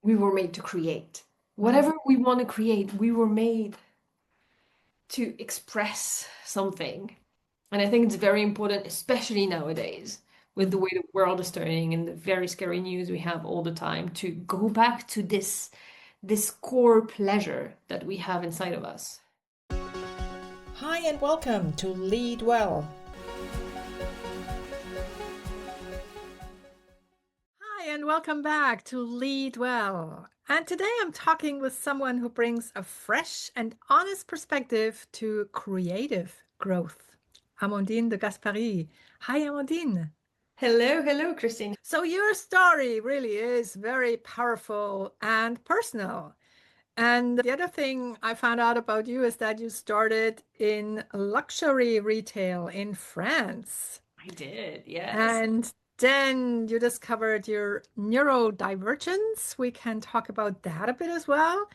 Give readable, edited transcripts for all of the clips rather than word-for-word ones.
we were made to create. Whatever we want to create, we were made to express something. And I think it's very important, especially nowadays, with the way the world is turning and the very scary news we have all the time, to go back to this core pleasure that we have inside of us. Hi and welcome to Lead Well. Hi and welcome back to Lead Well. And today I'm talking with someone who brings a fresh and honest perspective to creative growth. Amandine de Gaspari. Hi, Amandine. Hello, hello, Christine. So your story really is very powerful and personal. And the other thing I found out about you is that you started in luxury retail in France. I did, yes. And then you discovered your neurodivergence. We can talk about that a bit as well.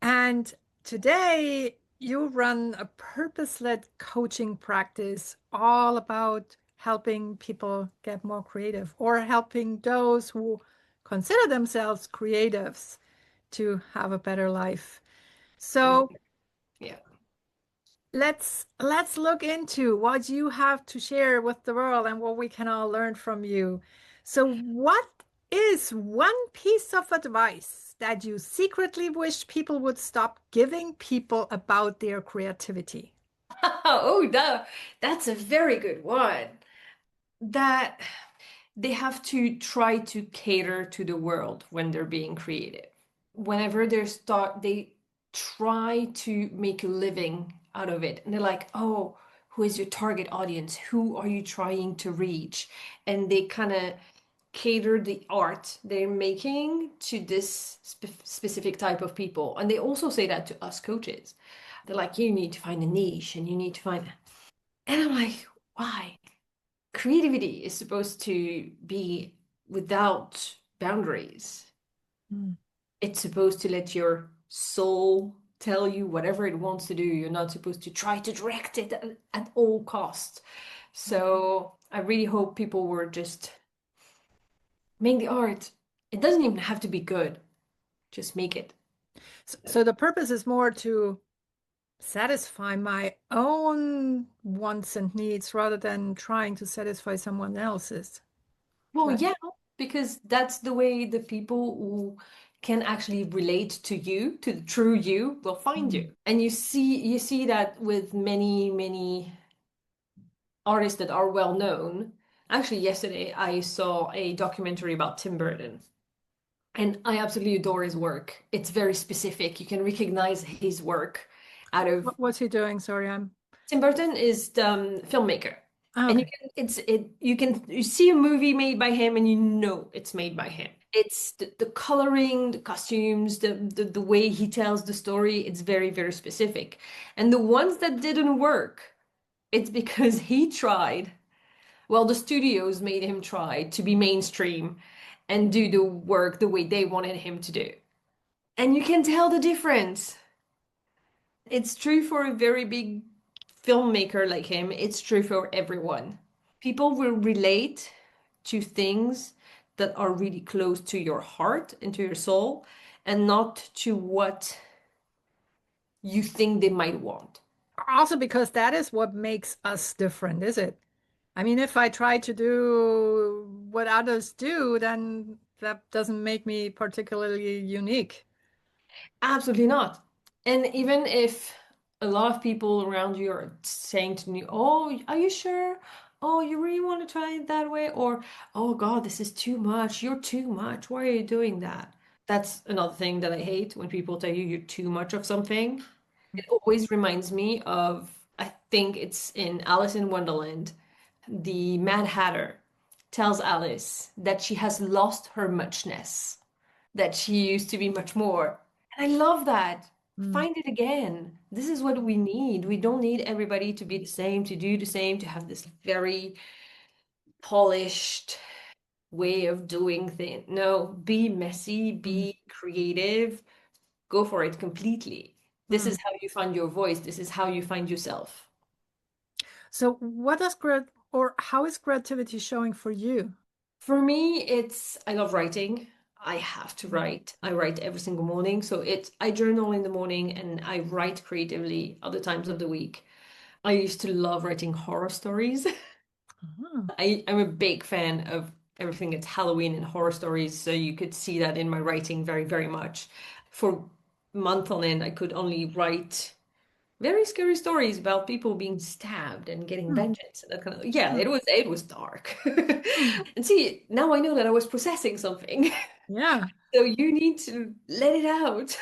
And today you run a purpose-led coaching practice all about helping people get more creative or helping those who consider themselves creatives to have a better life. So Yeah. let's look into what you have to share with the world and what we can all learn from you. So what is one piece of advice that you secretly wish people would stop giving people about their creativity? Oh, that's a very good one. That they have to try to cater to the world when they're being creative. Whenever they try to make a living out of it. And they're like, oh, who is your target audience? Who are you trying to reach? And they kind of cater the art they're making to this specific type of people. And they also say that to us coaches. They're like, you need to find a niche and you need to find. And I'm like, why? Creativity is supposed to be without boundaries. Mm. It's supposed to let your soul tell you whatever it wants to do. You're not supposed to try to direct it at all costs. So I really hope people were just make the art. It doesn't even have to be good. Just make it. So the purpose is more to satisfy my own wants and needs rather than trying to satisfy someone else's, Well, right? yeah, because that's the way the people who can actually relate to you, to the true you, will find Mm. you. And you see that with many artists that are well known. Actually, yesterday I saw a documentary about Tim Burton, and I absolutely adore his work. It's very specific. You can recognize his work out of What was he doing? Sorry, I'm Tim Burton is the filmmaker. And you okay. can you see a movie made by him and you know it's made by him. It's the coloring, the costumes, the way he tells the story, it's very, very specific. And the ones that didn't work, it's because he tried. Well, the studios made him try to be mainstream and do the work the way they wanted him to do. And you can tell the difference. It's true for a very big filmmaker like him. It's true for everyone. People will relate to things that are really close to your heart and to your soul and not to what you think they might want. Also because that is what makes us different, is it? I mean, if I try to do what others do, then that doesn't make me particularly unique. Absolutely not. And even if a lot of people around you are saying to me, "Oh, are you sure? Oh, you really want to try it that way?" Or, "Oh God, this is too much. You're too much. Why are you doing that?" That's another thing that I hate when people tell you you're too much of something. It always reminds me of, I think it's in Alice in Wonderland, the Mad Hatter tells Alice that she has lost her muchness, that she used to be much more. And I love that. Mm. Find it again. This is what we need. We don't need everybody to be the same, to do the same, to have this very polished way of doing things. No, be messy, Mm. be creative, go for it completely. This Mm. is how you find your voice. This is how you find yourself. So what does how is creativity showing for you? For me, I love writing. I have to write. I write every single morning. So I journal in the morning and I write creatively other times of the week. I used to love writing horror stories. Ah, I'm a big fan of everything that's Halloween and horror stories, so you could see that in my writing very, very much. For month on end, I could only write very scary stories about people being stabbed and getting hmm, vengeance and that kind of, yeah, hmm, it was dark. hmm. And see, now I know that I was processing something. Yeah. So you need to let it out.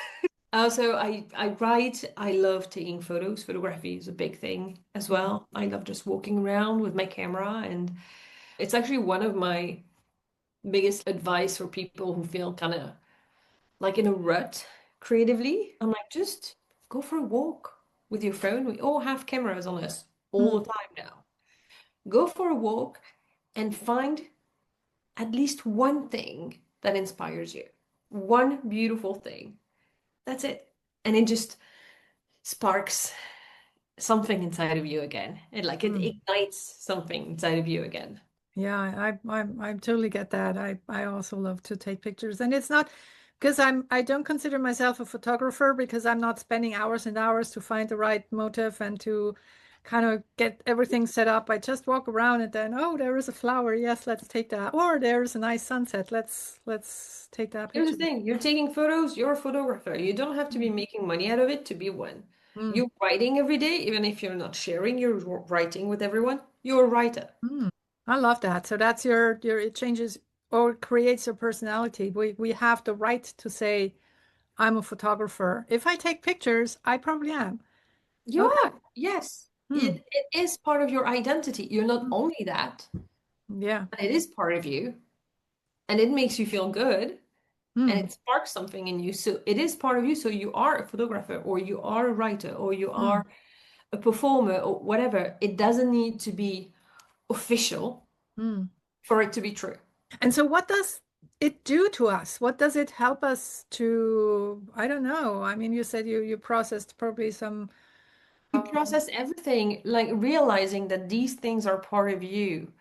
Also, I write. I love taking photos. Photography is a big thing as Hmm, well. I love just walking around with my camera, and it's actually one of my biggest advice for people who feel kind of like in a rut creatively. I'm like, just go for a walk with your phone. We all have cameras on us all hmm, the time now. Go for a walk and find at least one thing that inspires you. One beautiful thing. That's it. And it just sparks something inside of you again. It hmm. ignites something inside of you again. Yeah, I totally get that. I also love to take pictures, and it's not because I don't consider myself a photographer because I'm not spending hours and hours to find the right motive and to kind of get everything set up. I just walk around and then, oh, there is a flower. Yes, let's take that. Or there's a nice sunset. Let's take that Here's the picture. thing, you're taking photos, you're a photographer. You don't have to be Mm. making money out of it to be one. Mm. You're writing every day, even if you're not sharing your writing with everyone, you're a writer. Mm. I love that. So that's your it changes or creates your personality. We have the right to say I'm a photographer. If I take pictures, I probably am. You Okay. are, yes. Hmm. It is part of your identity. You're not Hmm. only that, Yeah. but it is part of you, and it makes you feel good, and Hmm. it sparks something in you. So it is part of you. So you are a photographer, or you are a writer, or you Hmm. are a performer, or whatever. It doesn't need to be official Hmm. for it to be true. And so what does it do to us? What does it help us to, I don't know. I mean, you said you processed probably some You process everything, like realizing that these things are part of you,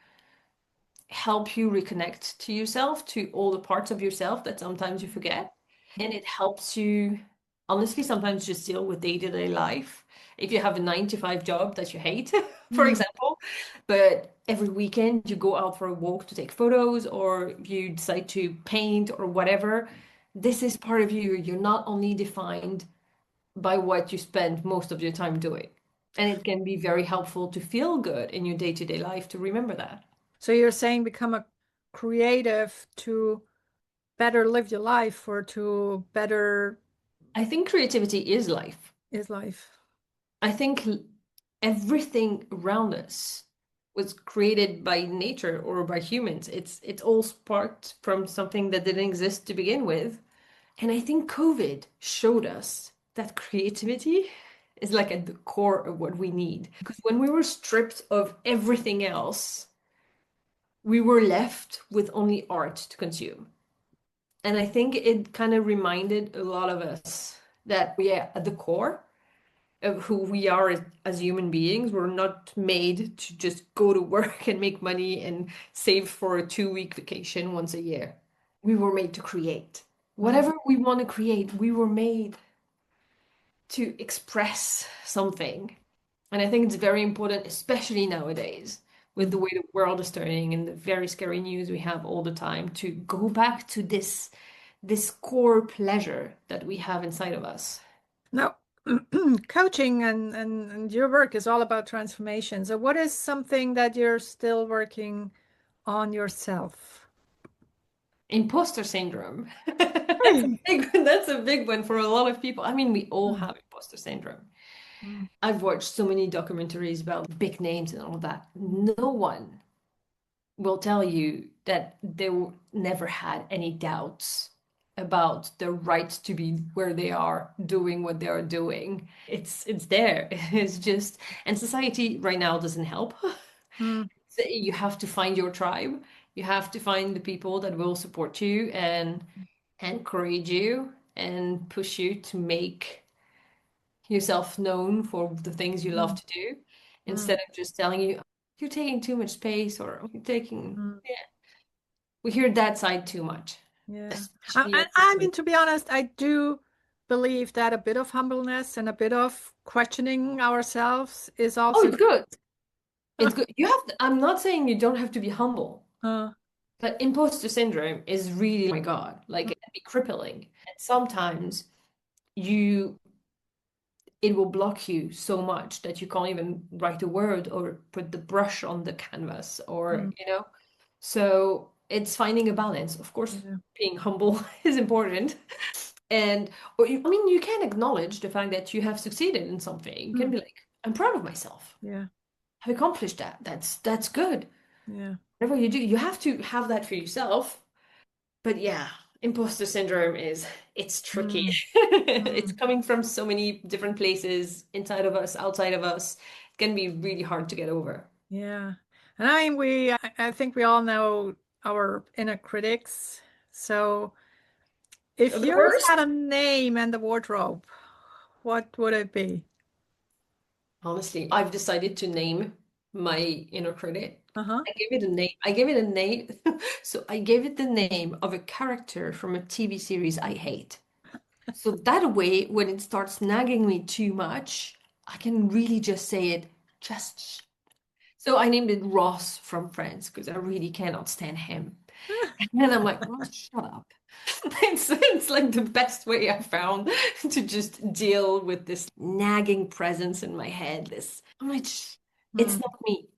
help you reconnect to yourself, to all the parts of yourself that sometimes you forget. And it helps you, honestly, sometimes just deal with day-to-day life. If you have a 9 to 5 job that you hate, for Hmm. example, but every weekend you go out for a walk to take photos or you decide to paint or whatever, this is part of you. You're not only defined by what you spend most of your time doing. And it can be very helpful to feel good in your day-to-day life to remember that. So you're saying become a creative to better live your life or to better I think creativity is life. is life. I think everything around us was created by nature or by humans. It's all sparked from something that didn't exist to begin with. And I think COVID showed us that creativity is like at the core of what we need. Because when we were stripped of everything else, we were left with only art to consume. And I think it kind of reminded a lot of us that we are at the core of who we are as human beings. We're not made to just go to work and make money and save for a 2 week vacation once a year. We were made to create. Hmm. Whatever we want to create, we were made to express something. And I think it's very important, especially nowadays, with Hmm. the way the world is turning and the very scary news we have all the time, to go back to this core pleasure that we have inside of us. Now, coaching and your work is all about transformation. So what is something that you're still working on yourself? Imposter syndrome. Hey. That's a big one for a lot of people. I mean, we all Hmm. have imposter syndrome. Hmm. I've watched so many documentaries about big names and all that. No one will tell you that never had any doubts about their right to be where they are, doing what they are doing. It's there. It's just, and society right now doesn't help. Hmm. So you have to find your tribe. You have to find the people that will support you and encourage you and push you to make yourself known for the things you love Hmm. to do Hmm. instead of just telling you you're taking too much space or you're taking, Hmm. yeah, we hear that side too much. Yeah. especially at I this mean, to be honest, I do believe that a bit of humbleness and a bit of questioning ourselves is Oh, also it's good. It's good. You have to, I'm not saying you don't have to be humble, uh, but imposter syndrome is really, oh my God, like it can be crippling. And sometimes you it will block you so much that you can't even write a word or put the brush on the canvas or, mm, you know. So it's finding a balance. Of course, yeah. being humble is important. And or I mean, you can acknowledge the fact that you have succeeded in something. You can Mm, be like, I'm proud of myself. yeah. I've accomplished that. That's good. Yeah. Whatever you do, you have to have that for yourself. But yeah, imposter syndrome is it's tricky. Mm, It's mm, coming from so many different places, inside of us, outside of us. It can be really hard to get over. yeah. And I mean, I think we all know our inner critics. So if The yours worst, had a name and a wardrobe, what would it be? honestly, I've decided to name my inner critic. Uh-huh. I gave it a name. I gave it a name. So I gave it the name of a character from a TV series I hate. So that way, when it starts nagging me too much, I can really just say it, just. So I named it Ross from Friends because I really cannot stand him. And then I'm like, Ross, shut up. It's like the best way I found to just deal with this nagging presence in my head. This, I'm like, it's Mm. not me.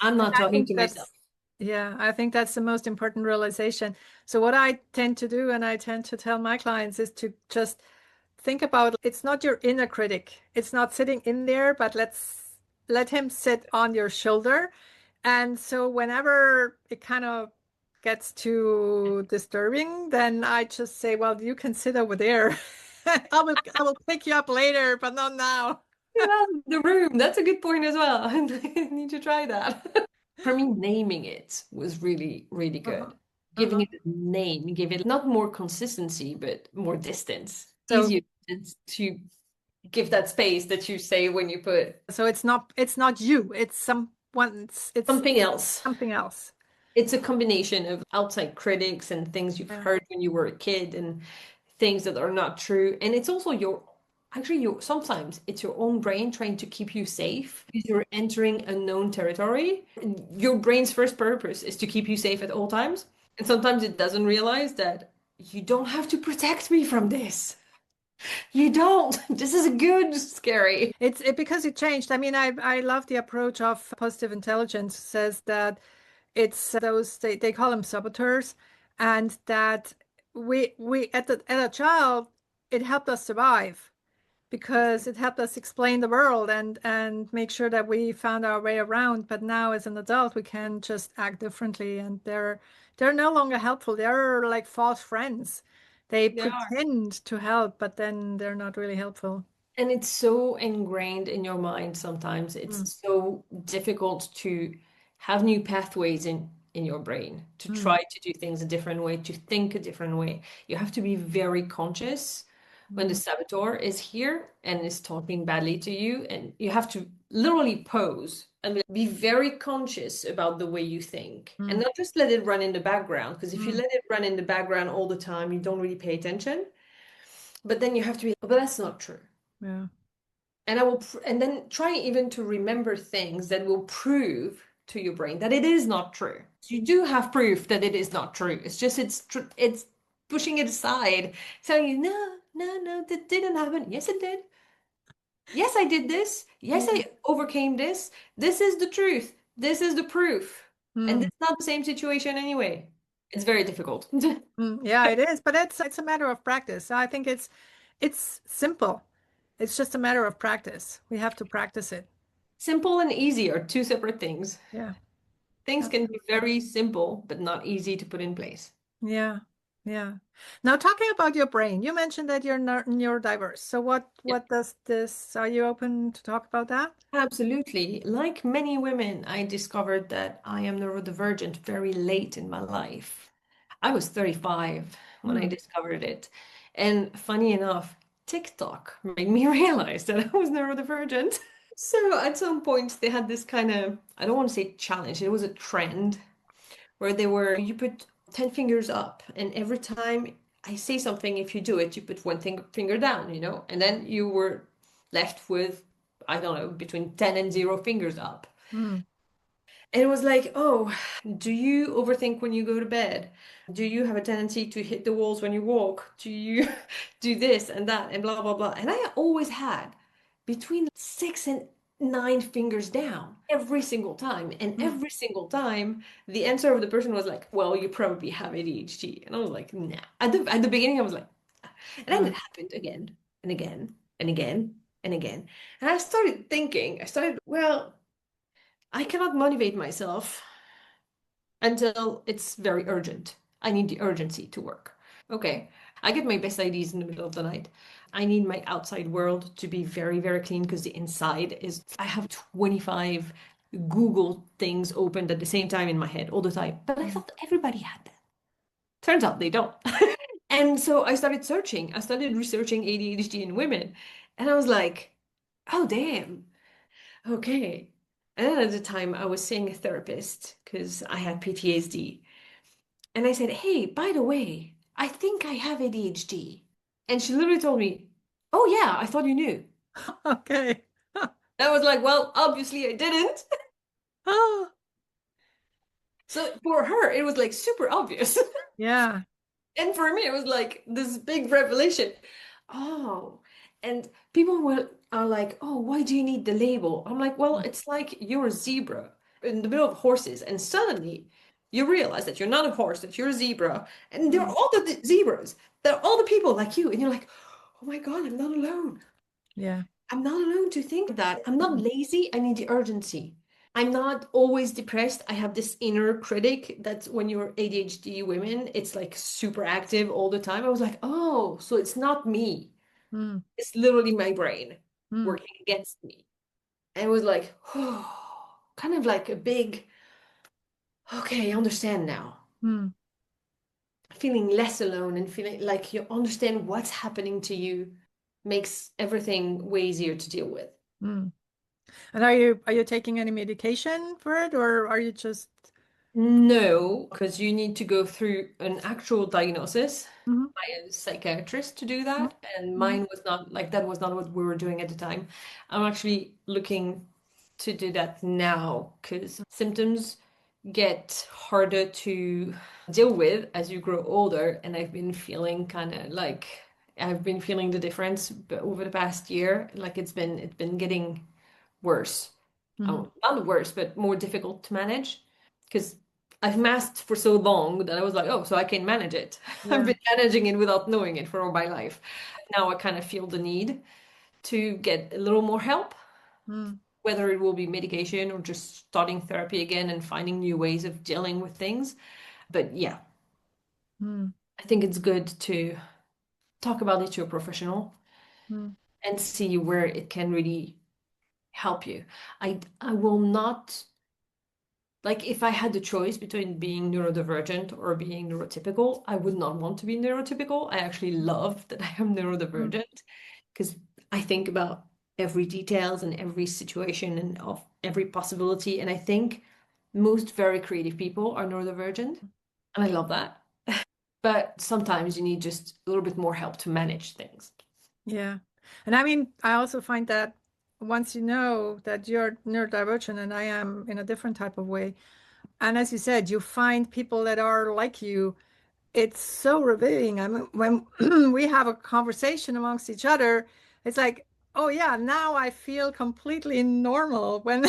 I'm not I talking think to myself. that's, yeah, I think that's the most important realization. So what I tend to do, and I tend to tell my clients, is to just think about it's not your inner critic. It's not sitting in there, but let him sit on your shoulder. And so whenever it kind of gets too disturbing, then I just say, well, you can sit over there. I will pick you up later, but not now. Yeah, the room. That's a good point as well. I need to try that. For me, naming it was really, really Uh-huh. good. Giving Uh-huh. it a name, give it not more consistency, but more distance. So Easier to give that space that you say when you put so it's not you, it's someone something it's else. something else. It's a combination of outside critics and things you've Yeah. heard when you were a kid and things that are not true. And it's also your sometimes it's your own brain trying to keep you safe because you're entering unknown territory. Your brain's first purpose is to keep you safe at all times. And sometimes it doesn't realize that you don't have to protect me from this. You don't. This is good, scary. Because it changed. I mean, I love the approach of positive intelligence says that it's those they call them saboteurs, and that we at a child it helped us survive because it helped us explain the world and make sure that we found our way around. But now as an adult, we can just act differently, and they're no longer helpful. They're like false friends. They They are. pretend to help, but then they're not really helpful. And it's so ingrained in your mind sometimes. Mm, It's so difficult to have new pathways in your brain, to mm, try to do things a different way, to think a different way. You have to be very conscious when the mm, saboteur is here and is talking badly to you, and you have to literally pause and be very conscious about the way you think and mm, not just let it run in the background. Because if you mm. let it run in the background all the time, you don't really pay attention. But then you have to be, but that's not true. Yeah. And and then try even to remember things that will prove to your brain that it is not true. You do have proof that it is not true. It's just it's pushing it aside, telling you, no, no, no, that didn't happen. Yes, it did. Yes, I did this. Yes, Yeah. I overcame this. This is the truth. This is the proof. And Mm, it's not the same situation anyway. It's very difficult. yeah, it is, but it's a matter of practice. I think it's simple. It's just a matter of practice. We have to practice it. Simple and easy are two separate things. Yeah, Things can be absolutely. very simple, but not easy to put in place. Yeah, yeah. Now, talking about your brain, you mentioned that you're neurodiverse. So Yep. what does this, are you open to talk about that? Absolutely. Like many women, I discovered that I am neurodivergent very late in my life. I was 35 when I Hmm. discovered it. And funny enough, TikTok made me realize that I was neurodivergent. So at some point, they had this kind of, I don't want to say challenge, it was a trend where they were, you put 10 fingers up. And every time I say something, if you do it, you put one finger down, and then you were left with, I don't know, between 10 and 0 fingers up. Mm. And it was like, oh, do you overthink when you go to bed? Do you have a tendency to hit the walls when you walk? Do you do this and that and blah, blah, blah? And I always had between 6 and 9 fingers down every single time. And Mm. every single time, the answer of the person was like, well, you probably have ADHD. And I was like, nah. At the beginning, I was like, "Ah." And then it Mm. happened again and again and again and again. And I started thinking, well, I cannot motivate myself until it's very urgent. I need the urgency to work. Okay. I get my best ideas in the middle of the night. I need my outside world to be very, very clean because the inside is, I have 25 Google things opened at the same time in my head all the time. But I Mm. thought everybody had that. Turns out they don't. And so I started searching. I started researching ADHD in women. And I was like, oh, damn. Okay. And then at the time, I was seeing a therapist because I had PTSD. And I said, hey, by the way, I think I have ADHD. And she literally told me, oh, yeah, I thought you knew. Okay. I was like, well, obviously I didn't. Oh, So for her, it was like super obvious. yeah. And for me, it was like this big revelation. Oh, and people are like, oh, why do you need the label? I'm like, well, it's like you're a zebra in the middle of horses, and suddenly you realize that you're not a horse, that you're a zebra, and there are Mm. all the zebras. There are all the people like you, and you're like, oh my God, I'm not alone. Yeah. I'm not alone to think that. I'm not Mm. lazy. I need the urgency. I'm not always depressed. I have this inner critic that when you're ADHD women, it's like super active all the time. I was like, oh, so it's not me. Mm. It's literally my brain Mm. working against me. And it was like, oh, kind of like a big, okay, I understand now. Mm. Feeling less alone and feeling like you understand what's happening to you makes everything way easier to deal with. Mm. And are you taking any medication for it, or are you just No, because you need to go through an actual diagnosis Mhm. by a psychiatrist to do Mhm. that. And Mhm. mine was not like that was not what we were doing at the time. I'm actually looking to do that now because symptoms get harder to deal with as you grow older. And I've been feeling kind of like I've been feeling the difference over the past year. Like it's been getting worse. Mhm. Oh, not worse, but more difficult to manage because I've masked for so long that I was like, oh, so I can manage it. I've Yeah. been managing it without knowing it for all my life. Now I kind of feel the need to get a little more help, Mm. whether it will be medication or just starting therapy again and finding new ways of dealing with things. But yeah, Mm. I think it's good to talk about it to a professional Mm. and see where it can really help you. I will not. Like if I had the choice between being neurodivergent or being neurotypical, I would not want to be neurotypical. I actually love that I am Mm. neurodivergent because I think about every details and every situation and of every possibility. And I think most very creative people are neurodivergent, and I love that. But sometimes you need just a little bit more help to manage things. Yeah. And I mean, I also find that once you know that you're neurodivergent and I am in a different type of way, and as you said, you find people that are like you, it's so revealing. I mean, when we have a conversation amongst each other, it's like, oh yeah, now I feel completely normal when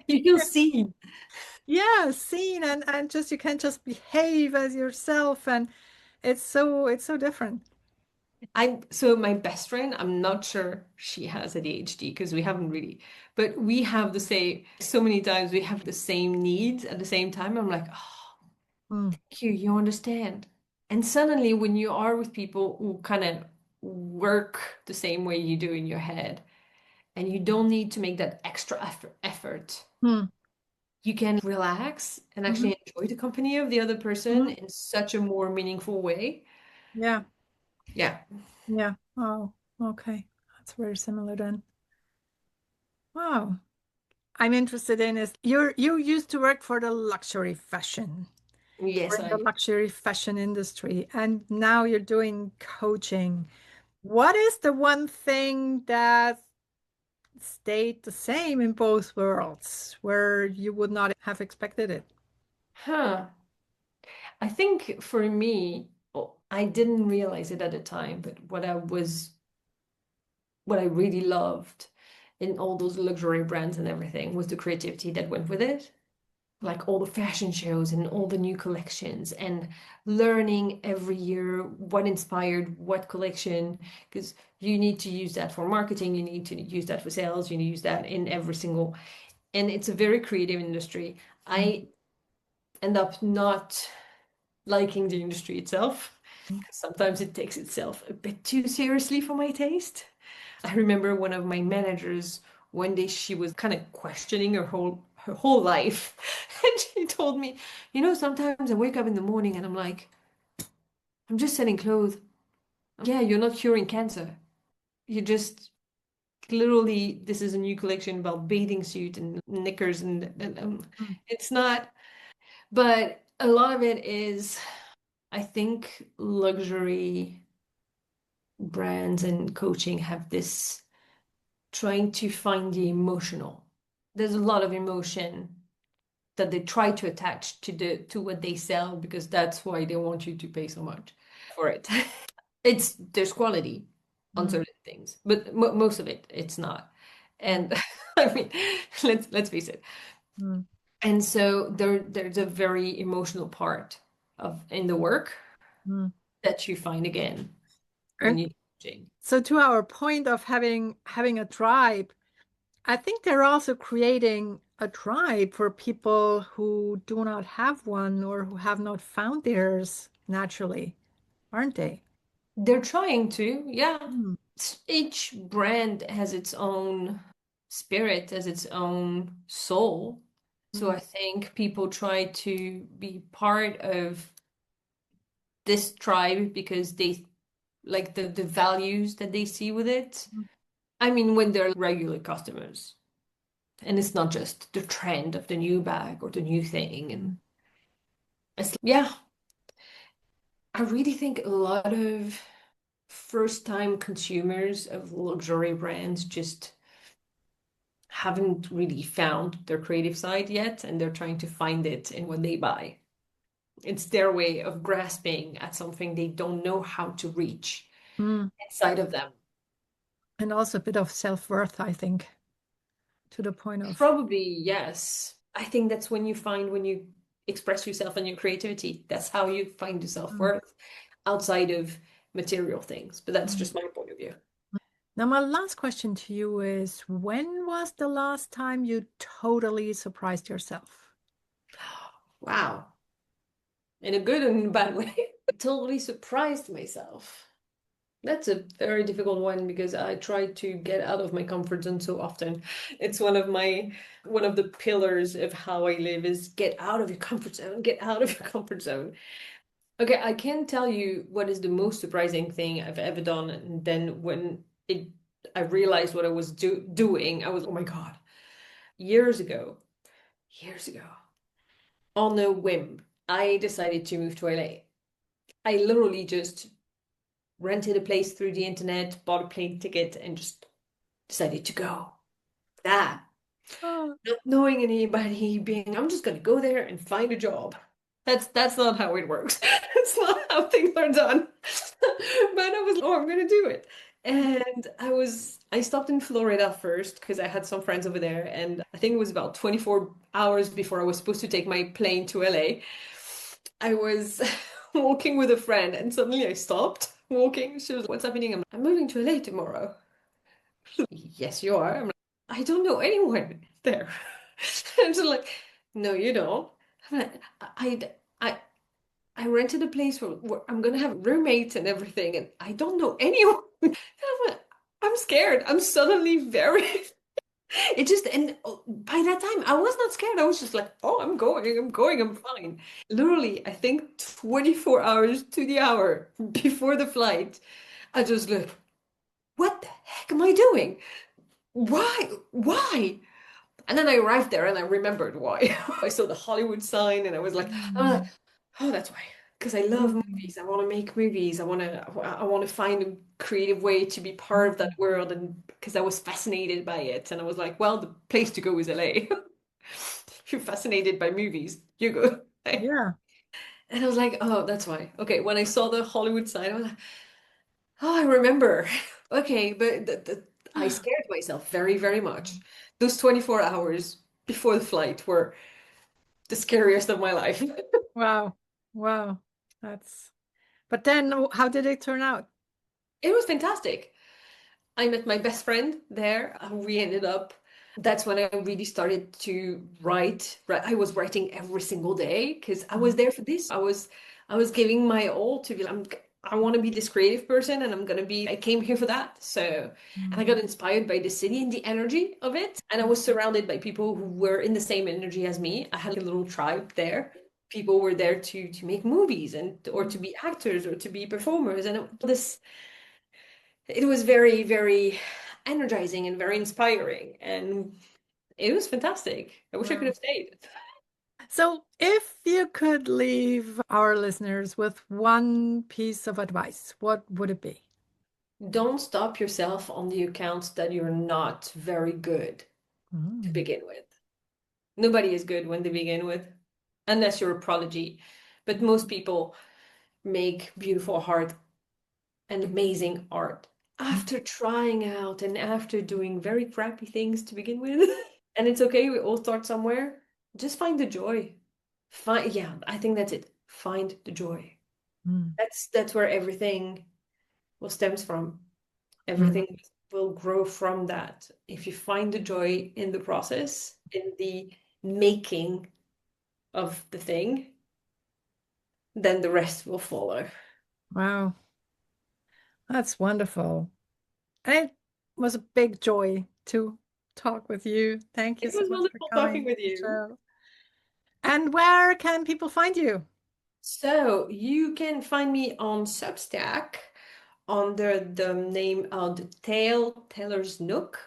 You feel seen. yeah, seen and just you can just behave as yourself and it's so different. So my best friend, I'm not sure she has ADHD because we haven't really, but we have the same, so many times we have the same needs at the same time. I'm like, oh, Mm. thank you, you understand. And suddenly when you are with people who kind of work the same way you do in your head, and you don't need to make that extra effort, Mm. you can relax and Hmm. actually enjoy the company of the other person Hmm. in such a more meaningful way. Yeah. Yeah. Yeah. Oh, okay. That's very similar then. Wow. I'm interested in is you used to work for the luxury fashion. Yes, in the I. luxury fashion industry, and now you're doing coaching. What is the one thing that stayed the same in both worlds where you would not have expected it? Huh. I think for me, I didn't realize it at the time, but what I really loved in all those luxury brands and everything was the creativity that went with it. Like all the fashion shows and all the new collections and learning every year what inspired what collection, because you need to use that for marketing, you need to use that for sales, you need to use that in every single, and it's a very creative industry. Mm, I end up not liking the industry itself. mm, Sometimes it takes itself a bit too seriously for my taste. I remember one of my managers one day she was kind of questioning her whole life. And she told me, sometimes I wake up in the morning and I'm like, I'm just selling clothes. Yeah, you're not curing cancer. You just literally this is a new collection about bathing suit and knickers and mm, it's not. But a lot of it is, I think luxury brands and coaching have this trying to find the emotional. There's a lot of emotion that they try to attach to what they sell because that's why they want you to pay so much for it. There's quality on mm, certain things, but most of it's not. mm, And I mean, let's face it. mm, And so there's a very emotional part of in the work mm. that you find again when And you're coaching. so to our point of having a tribe, I think they're also creating a tribe for people who do not have one or who have not found theirs naturally, aren't they? They're trying to, yeah. Mm, Each brand has its own spirit, has its own soul. So mm, I think people try to be part of this tribe because they like the values that they see with it. mm, I mean, when they're regular customers, and it's not just the trend of the new bag or the new thing. mm, And yeah, I really think a lot of first-time consumers of luxury brands just haven't really found their creative side yet, and they're trying to find it in what they buy. It's their way of grasping at something they don't know how to reach mm. inside of them. And also a bit of self-worth, I think, to the point of, Probably, yes. I think that's when you express yourself and your creativity. That's how you find your mm, self-worth outside of material things. But that's mm. just my point of view. Now, my last question to you is, when was the last time you totally surprised yourself? Wow. In a good and bad way. Totally surprised myself. That's a very difficult one because I try to get out of my comfort zone so often. It's one of the pillars of how I live is get out of your comfort zone, get out of your comfort zone. Okay, I can tell you what is the most surprising thing I've ever done, and then when it I realized what I was doing, I was, oh my God. Years ago, years ago, on a whim, I decided to move to LA. I literally just rented a place through the internet, bought a plane ticket, and just decided to go. That, Oh, not knowing anybody, I'm just gonna go there and find a job. That's not how it works. It's not how things are done. But I was, oh, I'm gonna do it. And I stopped in Florida first because I had some friends over there, and I think it was about 24 hours before I was supposed to take my plane to LA. I was walking with a friend, and suddenly I stopped walking. She was, what's happening? I'm moving to LA tomorrow. Yes, you are. I'm like, I don't know anyone there. And she's like, no, you don't. I'm like, I, I rented a place where I'm gonna have roommates and everything, and I don't know anyone. And I'm like, I'm scared. I'm suddenly very. It just and by that time I was not scared. I was just like, oh, I'm going, I'm fine. Literally, I think 24 hours to the hour before the flight, I just like, what the heck am I doing? Why? Why? And then I arrived there and I remembered why. I saw the Hollywood sign and I was like, mm, Oh, that's why. Because I love Mm. movies. I want to make movies. I want to find a creative way to be part of that world. And because I was fascinated by it. And I was like, well, the place to go is LA. If you're fascinated by movies, you go. Yeah. And I was like, oh, that's why. Okay, when I saw the Hollywood sign, I was like, oh, I remember. Okay, but I scared myself very, very much. Those 24 hours before the flight were the scariest of my life. Wow. Wow. That's, but then how did it turn out? It was fantastic. I met my best friend there. We ended up, that's when I really started to write. I was writing every single day because I was there for this. I was giving my all to be, I want to be this creative person and I came here for that. So, and I got Mm. inspired by the city and the energy of it. And I was surrounded by people who were in the same energy as me. I had a little tribe there. People were there to make movies and or to be actors or to be performers. And it was very, very energizing and very inspiring. And it was fantastic. I wish I could Wow. have stayed. So, if you could leave our listeners with one piece of advice, what would it be? Don't stop yourself on the account that you're not very good to Mm. begin with. Nobody is good when they begin with, unless you're a prodigy. But most people make beautiful art and amazing art after trying out and after doing very crappy things to begin with. And it's okay, we all start somewhere. Just find the joy. Yeah, I think that's it. Find the joy. Mm. That's where everything will stems from. Mm. Everything will grow from that. If you find the joy in the process, in the making of the thing, then the rest will follow. Wow, that's wonderful. And it was a big joy to talk with you. Thank you It so was much for wonderful talking coming with to the you. show. And where can people find you? So you can find me on Substack under the name of the Taylor's Nook,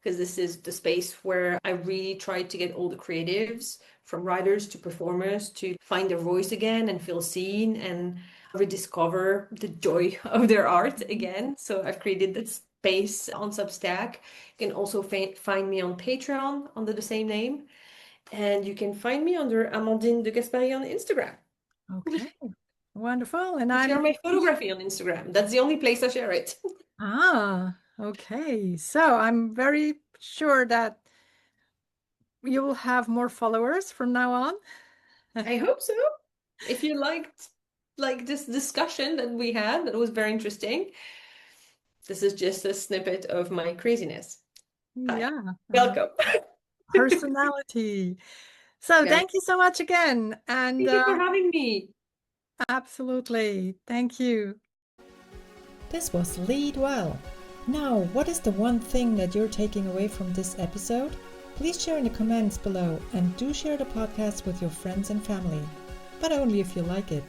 because this is the space where I really try to get all the creatives, from writers to performers, to find their voice again and feel seen and rediscover the joy of their art again. So I've created that space on Substack. You can also find me on Patreon under the same name. And you can find me under Amandine de Gaspari on Instagram. Okay, wonderful. And I share I'm my photography on Instagram. That's the only place I share it. okay. So I'm very sure that you will have more followers from now on. I hope so. If you liked like this discussion that we had, that was very interesting. This is just a snippet of my craziness. Hi. Yeah, Welcome. personality. So Yeah. thank you so much again. And Thank you for having me. absolutely. Thank you. This was Lead Well. Now, what is the one thing that you're taking away from this episode? Please share in the comments below and do share the podcast with your friends and family, but only if you like it.